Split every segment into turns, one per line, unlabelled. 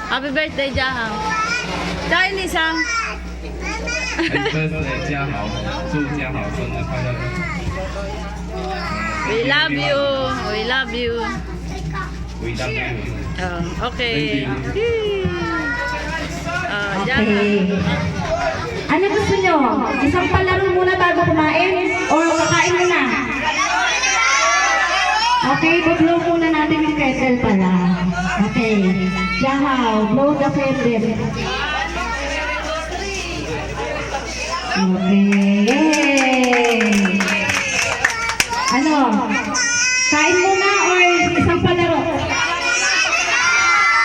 Happy birthday, Jahang. Tsaka yung isang.
Happy birthday, Jiahao. 祝嘉豪生日快乐。
We love you. We love you.
We love you.
Okay.
Okay.
Jahang.
Ano gusto nyo? Isang palaro muna bago kumain? Or kakain muna? Okay, blow muna natin yung kettle pala. Okay. Jahaw, blow the candle. Okay. Yay! Ano? Kain muna or isang palaro?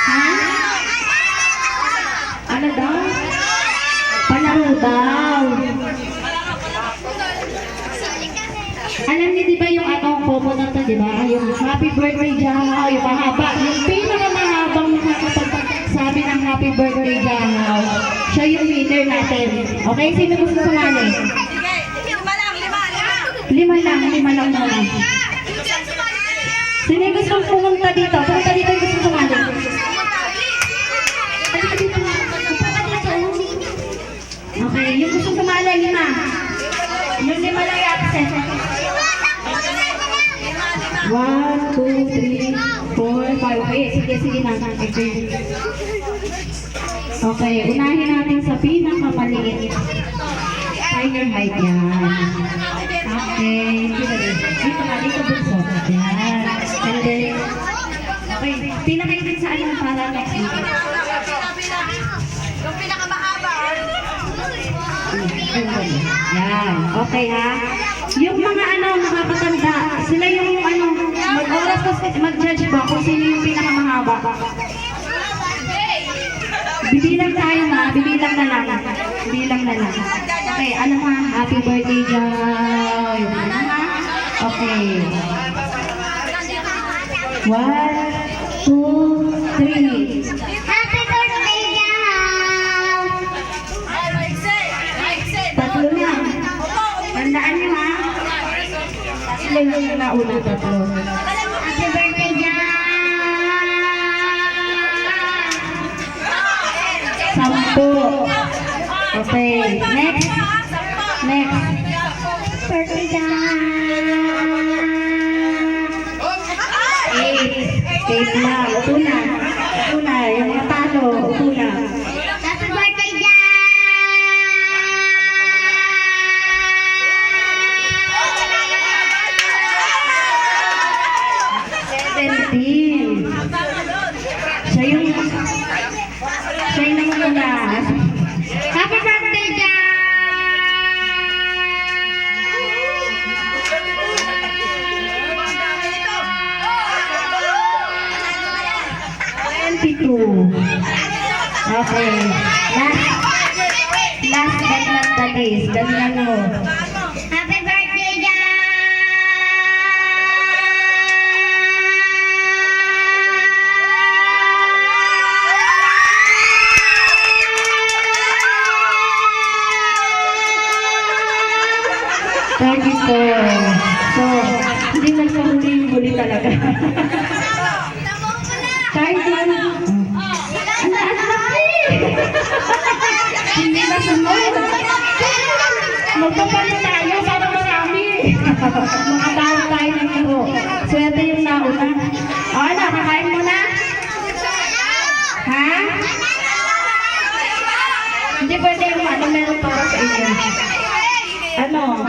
Ha? Ano daw? Palaro daw. Alam niyo di ba yung atong popo na to, di ba? Yung happy birthday Jahaw, yung mahaba. Yung pinakamahabang nakakapagsabi ng happy birthday Jahaw. Siya yung winner natin. Okay? Sino gusto sumali? Lima lang muna. Sino yung gusto pumunta dito? Pumunta dito yung gusto sumali. Okay, yung gusto sumali, 5. Yung 5 lang yung absent. 1, 2, 3, 4, 5. Okay, sige na. Okay, unahin natin sa pinakamaliit. Tiger height yan. Okay, dito bunso. Yan. And then, okay, pinakaitin sa ano para next week.
Yung pinakamahaba.
Yan, okay ha. Yung mga nakakatanda, sila yung mag-oras mag-judge ba kung sino yung pinakamahaba. Bibilang tayo bibilang na lang. Okay, ano ha? Happy birthday, Joy. Ano ha? Okay. 1, 2, 3.
Happy birthday, Jahaw!
Tatlo na. Tandaan nyo ha? Tatlo yung nauna, tatlo.
Happy birthday, Jahaw!
10. Okay, next.
Birthday, Jahaw!
8 lang. Una. Yung mga talo. Una.
Happy birthday, Jahaw!
Siya yung nanguna.
Happy birthday, Jahaw!
22. Okay. Last but not the least. Ganyan mo.
Happy birthday, Jahaw!
34. So, hindi nagpahuli talaga. Kahit ano. Hindi na sunod. Magpapalit tayo para marami. Makatawa tayo ng iro. Swerte yung nauna. O ano, kakain mo na? Ha? Hindi pwede yung meron para sa inyo. Ano?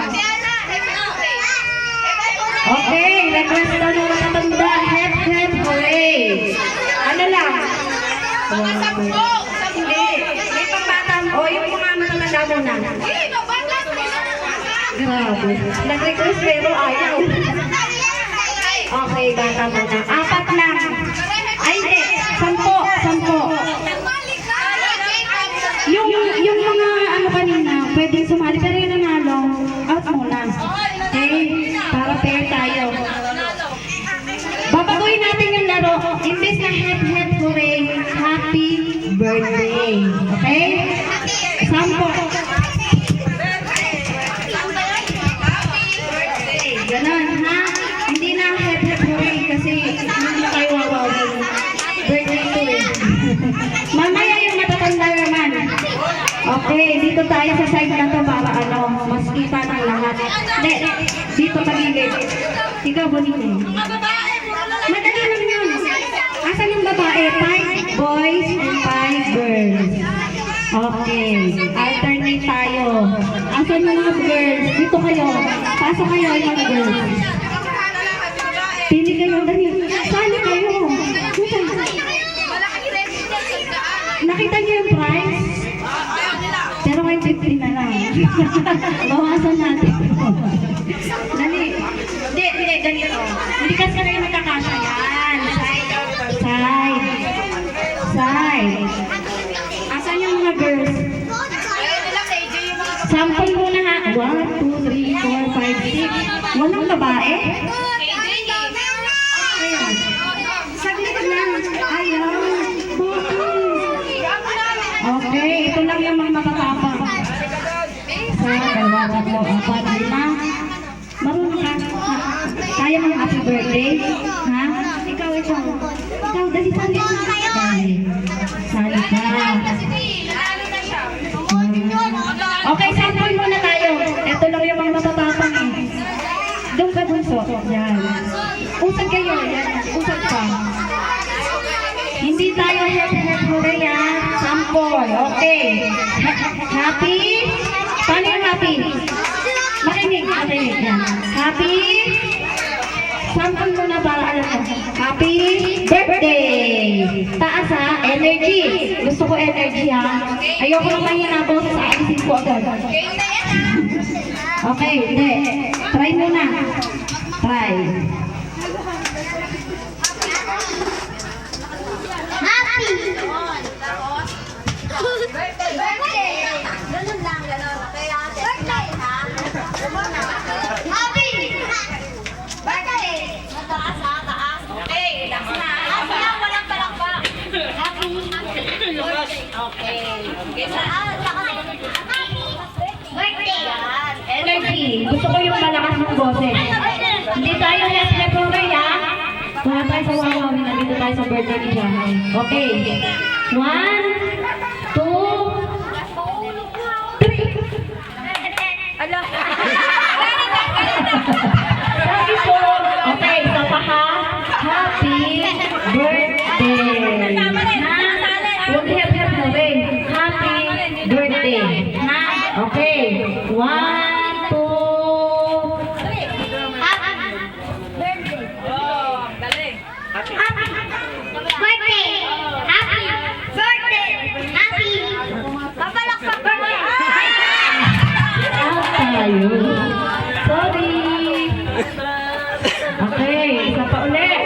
Okay, request na ng matatanda. Hep, hooray! Ano lang? Hindi. May pambata. O, yung mga matatanda muna. Grabe. Nag-request pero ayaw. Okay, bata muna. 4 lang. Ay, hindi. 10. Yung mga kanina, pwedeng sumali. Pero yung nanalo, out muna. Okay? Para fair tayo. Babaguhin natin yung laro. Imbes na hep, hooray, happy birthday. Okay? 10. Ganon, ha? Hindi na hep, hooray kasi hindi na kayo wawawin. Birthday to eh. Okay, dito tayo sa side na to para mas kita ng lahat. Hindi, dito magiging. Ikaw, Bonnie. Madali lang yun. Asan yung babae? 5 boys and 5 girls. Okay, alternate tayo. Asan yung mga girls? Dito kayo. Pasok kayo yung mga girls. Pili kayo, dali. Sali kayo. Nakita niyo yung price? Pero may 50 na lang. Bawasan natin. Dali. Hindi, ganito. Hindi kasi kayo magkakasya yan. Side. Asan yung mga girls? Sample muna ha. 1, 2, 3, 4, 5, 6. Walang babae? Ayan. Saglit lang. Ayan. Okay, ito lang yung mga matatapang. Sa 2, 3, 4, 5. Marunong ka. Kaya mga happy birthday? Ha? Ikaw. Ikaw, dali sali. Sali ka. Okay, sample muna tayo. Ito lang yung mga matatapang eh. Doon ka bunso. Yan. Usag kayo. Yan. Usag pa. Hindi tayo hep hooray yan. Sample. Okay. Happy? Paano yung happy? Makinig. Yan. Happy? Sample muna para alam ko. Happy birthday! Taas ha, energy. Gusto ko energy ha. Ayoko lang mahina na boses, aalisin ko agad. Okay, hindi. Try muna. Try.
Happy! Birthday! Ganun lang, ganun. Kaya, birthday, ha? Happy! Birthday! Mataas, ha? Taas. Okay, relax na. Happy lang, walang palakpak. Happy! Okay. Okay, saan? Birthday! Yan.
Energy. Gusto ko yung malakas ng boses. Hindi tayo hep hooray ha. Wala tayo sa wawawin. Nandito tayo sa birthday ni Jahay. Okay. 1, 2, 3. Sabi po. Okay, isa pa ha. Happy birthday. Ha? Huwag hep hooray. Happy birthday. Ha? Okay. 1, 2,
Birthday! Happy! Birthday! Happy! Papalakpak birthday!
out tayo. Sorry. Okay, isa pa ulit.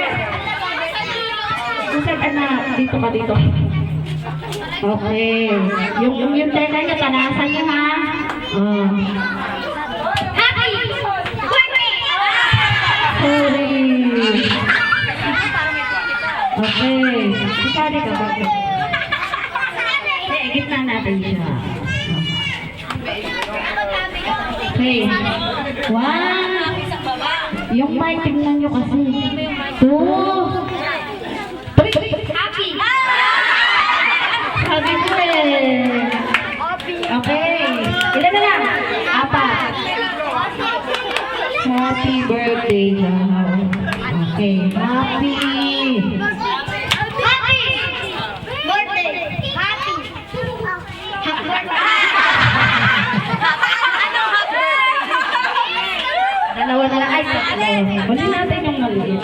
Susan, anak, dito ka dito. Okay. Yung tela niya, tanasan niya ha.
Happy! Birthday!
Sorry. Okay. Sasali ka ba? Gitna natin siya. Okay. 1. Yung mic, tignan nyo kasi. 2. 3.
Happy!
Sabi ko eh. Okay. Ilan na lang? 4. Happy birthday, Jahaw. Okay. Happy.
Happy! Birthday! Happy!
Dalawa na lang. Ay, dalawa. Wala natin yung maliit.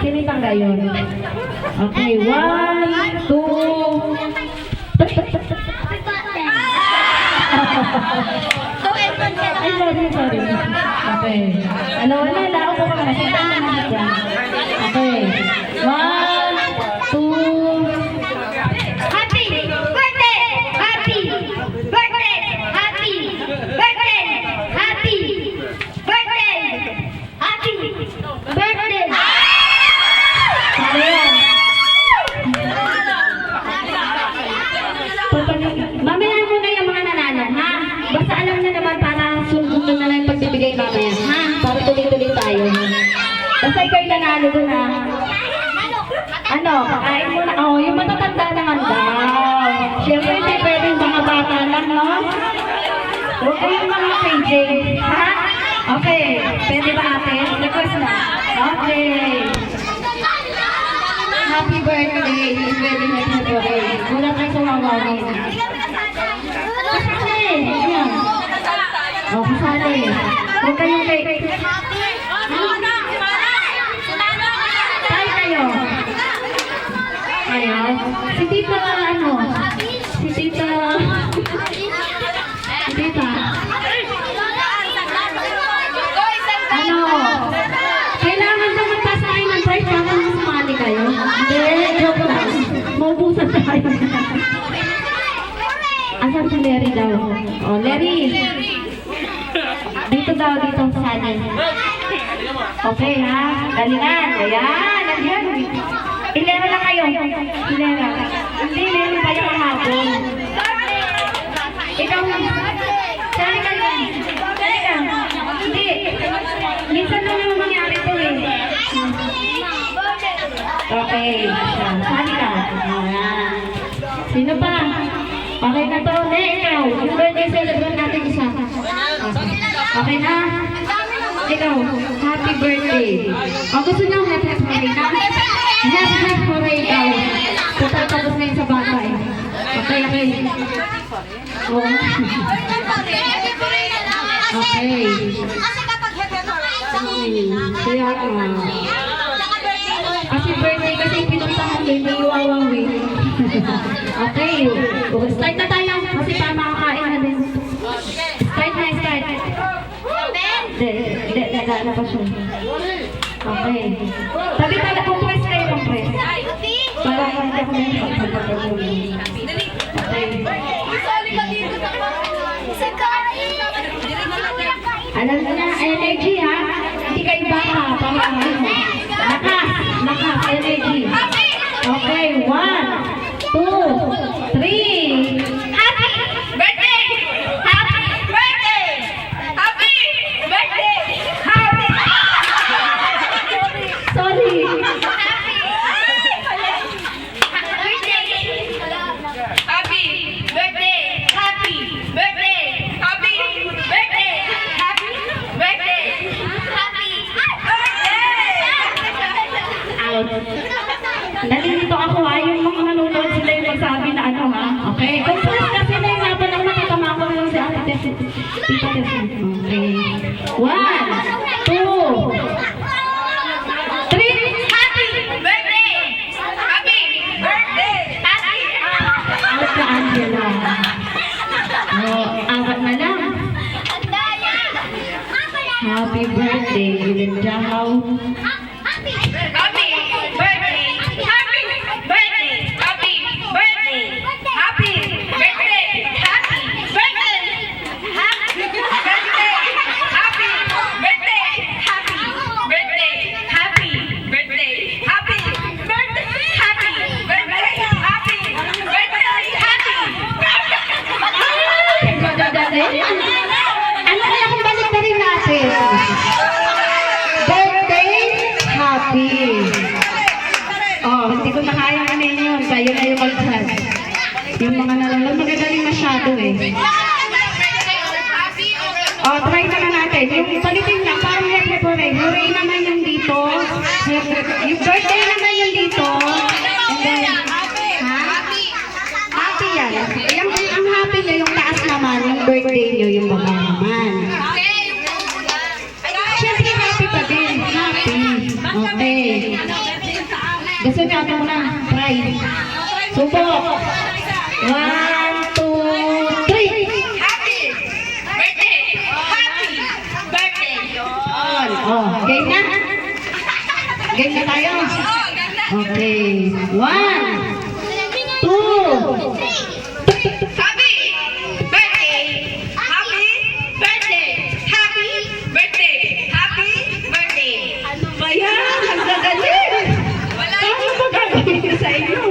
Sinitang gayon. Okay, 1, 2, 3. Ay, sorry. Okay. Wala. Ako ko na. Sinitang na natin dyan. Okay. 1, 2,
Happy! Birthday! Happy! Birthday! Happy! Birthday! Happy! Birthday! Happy! Birthday!
Ano yan? Mamaya muna yung mga nanalo, ha? Basta alam na naman para sunod na lang yung pagbibigay mamaya, ha? Para tuloy-tuloy tayo. Basta ikaw yung nanalo dun, ha? Ano? Kakain mo na. Oh, yung matatanda naman daw. Siyempre, hindi pwede yung mga bata na. O yung mga KJ. Ha? Okay. Pwede ba ate? Request na. Okay. Happy birthday. It's very happy birthday. Wala tayo sa wawawin. Kasali. Ayan. O, kasali. Huwag kayong cake. Tayo kayo. Ayaw. Si Tita, ano? Si Tita. Si Tita. Ano? Kailangan ba magpasahin ng price para sumali kayo? Hindi, joke lang. Maubusan tayo. Asan si Larry daw? O, Larry. Dito daw, dito sa atin. Okay, ha? Galingan. Ayan, nandiyan. Ilera lang kayo. Ilera. Hindi, meron kayo kahapon. Ikaw, sali ka lang. Sali ka. Hindi. Minsan lang naman mangyari ito eh. Okay. Sali ka. Ayan. Sino pa? Okay na to. Ne, ikaw. Yung birthday celebrate natin isa. Okay na? Ikaw. Happy birthday. O gusto niyo happy birthday na? Happy birthday daw. Tapos na yun sa bata eh. Okay, okay. Oh. Okay. Kaya kasi birthday kasi pinuntahan din may iwawang eh. Okay. Start na tayo kasi para makakain na din. Start na, start. Dala pa siya. Okay. Tabi tayo, compress kayo, compress. Para hindi ako na alam mo na, energy ha? Hindi kayo baka, pamahaman mo. Lakas, energy. Okay, 1, 2, 3.
Happy birthday! Happy birthday! Happy birthday! Happy
Sorry.
Happy birthday! Happy birthday! Happy birthday! Happy birthday! Happy
Out. Nalilito ako ha, yung mga nanonood sila yung magsabi na ano ha. Okay, compress kasi na yung laban ang matatama ko lang si Ate Tessie. Tita Tessie. Okay. 1, 2, 3.
Happy birthday! Happy birthday! Happy
Out ka, Angela. Awat na lang. Happy birthday, Gilin Jahaw.
Happy birthday! Happy birthday! Happy birthday! Happy birthday! Happy birthday! Happy birthday! Happy birthday! Happy birthday! Happy birthday! Happy birthday! Happy birthday! Happy birthday! Happy birthday!
Ano kaya kung balik na rin natin? Birthday, happy. Oh, hindi ko na kaya namin yun. Kayo na yung magsan. Yung mga nalala, magagaling masyado eh. Oh, try na natin. Yung palitin lang, parang happy birthday. Hooray naman yung dito. Yung birthday naman yung dito. And then, ha? Happy yan. Ang happy nyo, yung taas naman, yung birthday nyo, yung baba naman. Siyempre, happy pa din. Happy. Okay. Gusto niyo ito muna. Try. Subok. 1, 2, 3.
Happy birthday! Happy birthday!
Oh, game na? Game na tayo? Okay. 1, 2,
Happy birthday! Happy birthday! Happy birthday! Happy birthday!
ano ba yan? Ang gagaling! Paano ba gagawin sa inyo?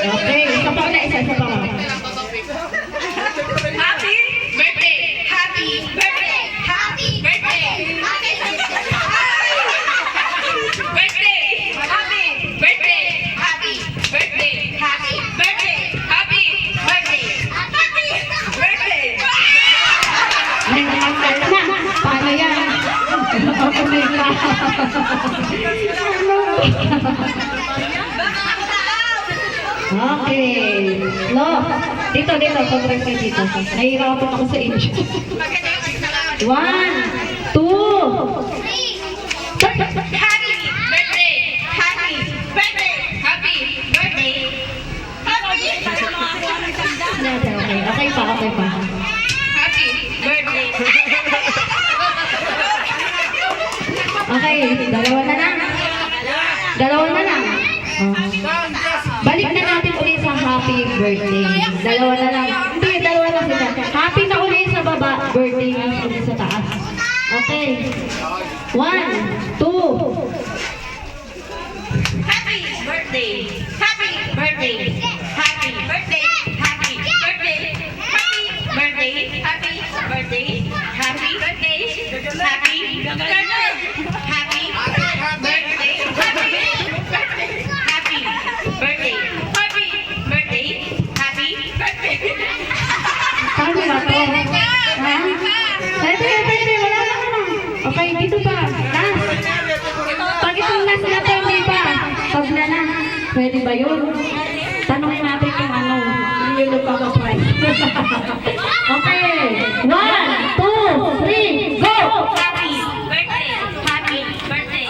Okay, isa pa na, isa pa.
Happy birthday! Happy birthday! Happy birthday! Birthday! Happy birthday! Happy birthday! Happy birthday! Happy birthday!
Okay. Lo, dito, pag-try kayo dito. Nahihirapan ako sa inyo. 1, 2.
Happy birthday! Happy birthday! Happy birthday! Happy
Okay pa.
Happy birthday!
Okay, dalawa na lang. Oh. Balik na natin ulit sa happy birthday. Dalawa na lang sila. Happy na ulit sa baba, birthday na ulit sa taas. Okay. 1, 2.
Happy birthday! Happy birthday! Happy birthday! Happy birthday! Happy birthday! Happy birthday! Happy birthday! Happy birthday! Happy birthday! Happy birthday! Happy birthday! Happy birthday!
Paano ba to? Ha? Pwede, wala na. Okay, dito pa. Last. Pag itong last na to, hindi pa. Pag na. Pwede ba yun? Tanongin natin kung ano. Yung lupa ka price. Okay. 1, 2, 3, go!
Happy birthday! Happy birthday!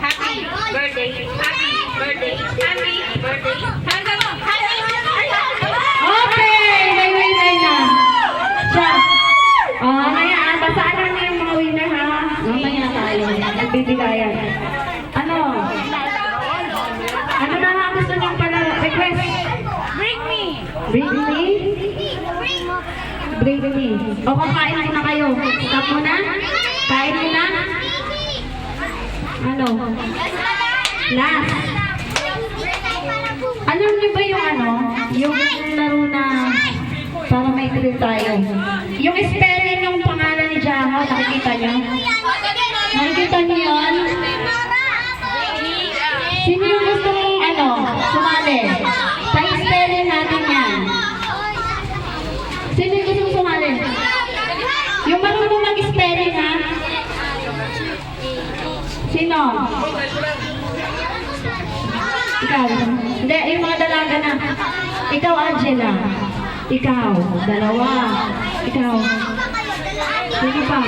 Happy birthday! Happy birthday! Happy birthday!
Okay! May winner na. Siya. Hayaan. Basaan lang niyo yung mga winner, ha? Mamaya tayo. Nagbibigayan. Ano? Ano na nga gusto niyong pala request?
Bring me!
Bring me? Bring me. O, kakain muna kayo. Stop muna. Kain muna. Ano? Last. Alam niyo ba yung ano? Yung laro na para may thrill tayo. Yung spelling yung pangalan ni Jaha, nakikita niyo? Nakikita niyo yan? Sino yung gusto mong ano? Sumali. Sa spelling natin yan. Sino yung gusto mong sumali? Yung marunong mag-spelling, ha? Sino? Ikaw. Hindi, yung mga dalaga na. Ikaw, Angela. Ikaw. Dalawa. Ikaw. Sige pa.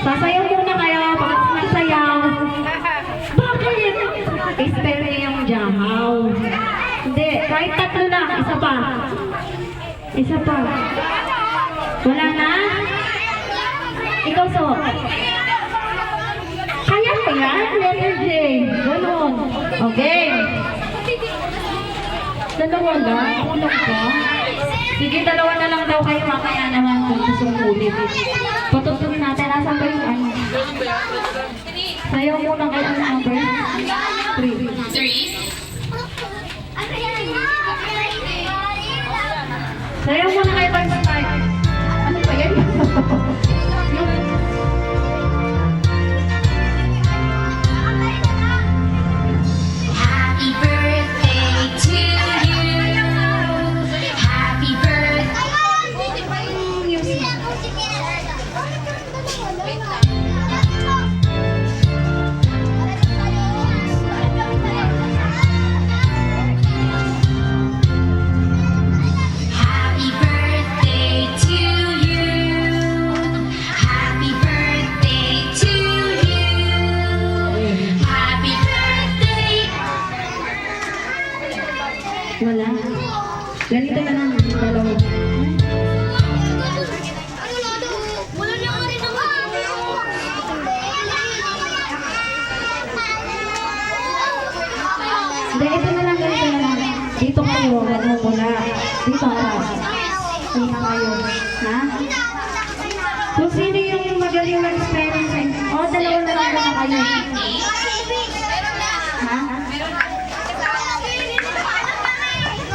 Sasayaw muna kayo. Pag magsayaw. Bakit? Spell niyo yung jahaw. Hindi, kahit tatlo lang. Isa pa. Isa pa. Wala na? Ikaw, so. Kaya mo yan? Letter J. Ganon. Okay. Dalawa lang? Kulang ka? Sige, dalawa na lang daw kayo. Mamaya naman kung gusto mong ulit. Patutunin natin. Nasaan ba yung ano? Sayaw muna kayo ang number. 3. Sayaw muna kayo pag-start. Ano ba yan?
Happy birthday to you. Happy birthday to you. Happy birthday to you. Happy birthday.
Wala. Ganito na lang. Dalawa. Hindi, ito na lang. Ganito na lang. Dito kayo. Wag mo muna. Dito ka. Dito kayo. Ha? Kung sino yung magaling mag-spelling. O, dalawa na lang na kayo. Ha?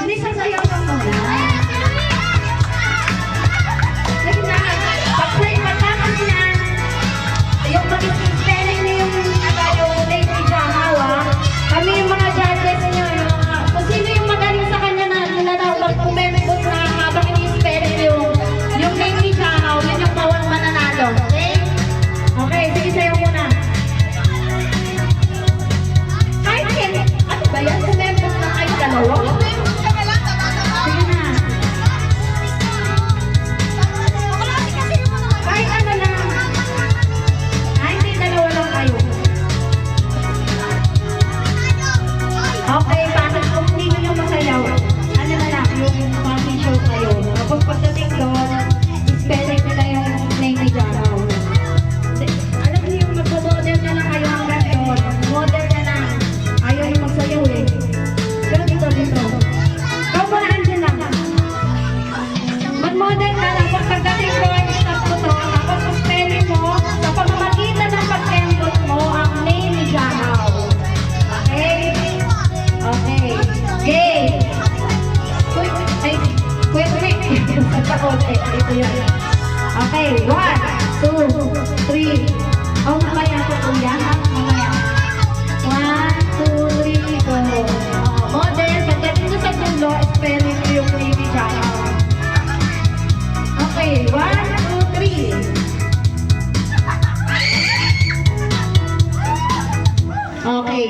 Hindi, sasayaw ka muna. Sige na. Pagtapos na, yung mag-spelling na yung Lady Jahawa, kami yung mga judges niyo, kung sino yung magaling sa kanya na mag-umembot na habang ini-spelling yung name ni Jahaw, yun yung bawang mananalo.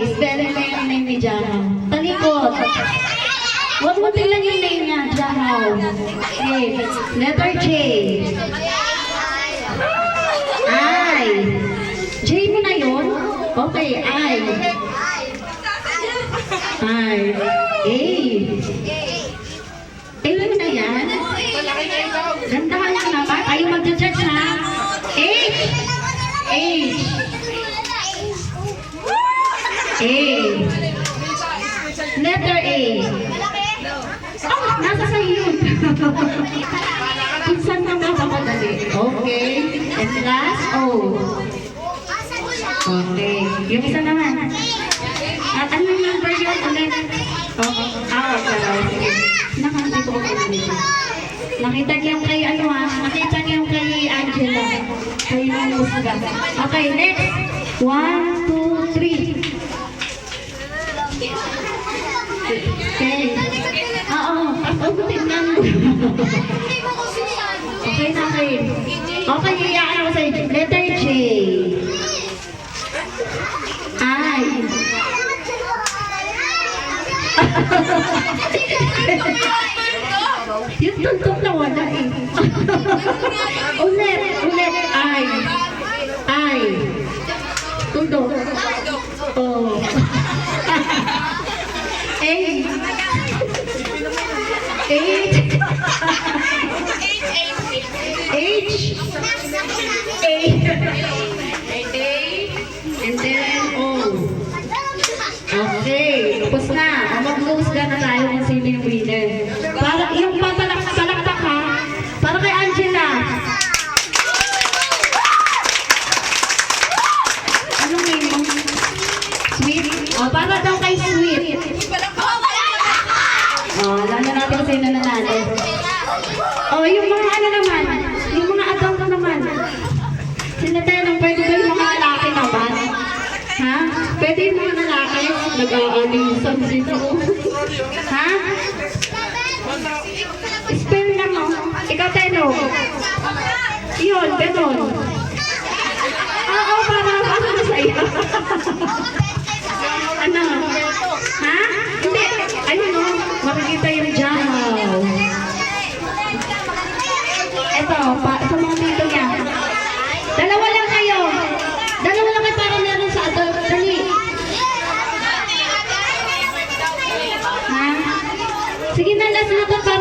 spelling mo yung name ni Jahaw. Talikod. Huwag mo tingnan yung name niya, Jahaw. Okay. Letter J. I. J mo na yun? Okay, I. I. A. A mo na yan? Gandahan lang naman. Ayaw mag-judge ha? H. H. A. Letter A. Oh, nasa sa'yo yun. Pinsan na makamadali. Okay. And last, O. Okay. Yung isa naman. At ano yung number yun ulit? Oh, sige. Nakakita ko ulit. Nakita niyo kay ano ha? Nakita niyo kay Angela. Kay Musga. Okay, next. 1, 2, 3. Okay. Oo. Pagutin na. Okay na kayo. Okay, hiyaan ako sa'yo. Letter J. I. Yung tuntok na wala eh. Ulit. I. Tuntok. Oh. A. H. A. And then O. Okay, tapos na. Mag-close ka na tayo kung sino yung winner. Para yung palakpak ha. Para kay Angela. Anong name mo? Sweet? O, para daw kay Sweet. O, alam na natin kung sino nanalo. O, yung mga ano naman. Yung mga adult naman. Sila tayo nang pwede ba yung mga lalaki naman? Ha? Pwede yung mga lalaki? Nag-aalisan sila. Ha? Spell lang mo. Ikaw tayo. Yun, ganun. Oo, para ano na sa'yo? Ano? Ha? Hindi. Ayun o. Makikita yung Jahaw. Ito, sa mga dito niya. Dalawa lang kayo. Dalawa lang kayo para meron sa adult. Dali. Ha? Sige na, last na to pa.